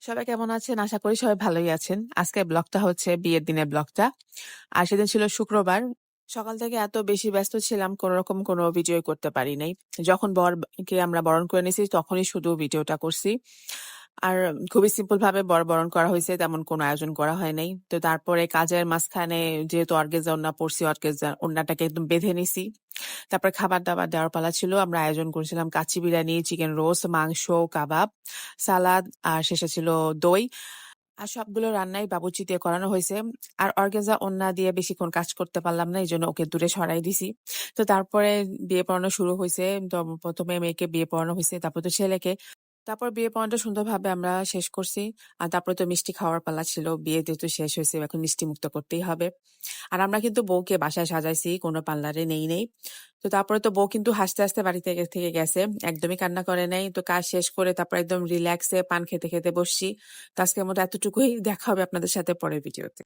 সবাই কেমন আছেন? আশা করি সবাই ভালোই আছেন। আজকের ব্লগটা হচ্ছে বিয়ের দিনের ব্লগটা। আর সেদিন ছিল শুক্রবার। সকাল থেকে এত বেশি ব্যস্ত ছিলাম কোনরকম কোনো ভিডিওই করতে পারি নাই। যখন বরকে আমরা বরণ করে নিয়েছি তখনই শুধু ভিডিওটা করছি। আর খুবই সিম্পল ভাবে বরণ করা হয়েছে, তেমন কোনো আয়োজন করা হয় নাই। তো তারপরে কাজের মাঝখানে যেহেতু অর্গেঞ্জা ওড়না পড়ছি, অর্গেঞ্জা ওড়নাটাকে একদম বেঁধে নিছি। তারপর খাবার-দাবার দেওয়ার পালা ছিল। আমরা আয়োজন করেছিলাম কাচ্চি বিরিয়ানি, চিকেন রোস্ট, মাংস, কাবাব, সালাদ আর শেষে ছিল দই। আর সবগুলো রান্নাই বাবুর্চি দিয়ে করানো হয়েছে। আর অর্গানজা ওড়না দিয়ে বেশিক্ষণ কাজ করতে পারলাম না। এজন্য ওকে দূরে সরাই দিছি। তো তারপরে বিয়ে পড়ানো শুরু হইছে। তো ১ম এ মেয়েকে বিয়ে পড়ানো হইছে, তারপর তো ছেলেকে। তারপর বিয়ে পড়ানোটা সুন্দরভাবে আমরা শেষ করছি। আর তারপরে তো মিষ্টি খাওয়ার পালা ছিল। বিয়ে যেহেতু শেষ হইছে, এখন মিষ্টি মুক্ত করতেই হবে। আর আমরা কিন্তু বউকে বাসায় সাজাইছি, কোনো পার্লারে নেই। তো তারপরে তো বউ কিন্তু হাসতে বাড়ি থেকে গেছে। একদমই কান্না করে নাই। তো কাজ শেষ করে তারপর একদম রিল্যাক্সে পান খেতে বসছি। তো আজকের মতো এতটুকুই। দেখা হবে আপনাদের সাথে পরের ভিডিওতে।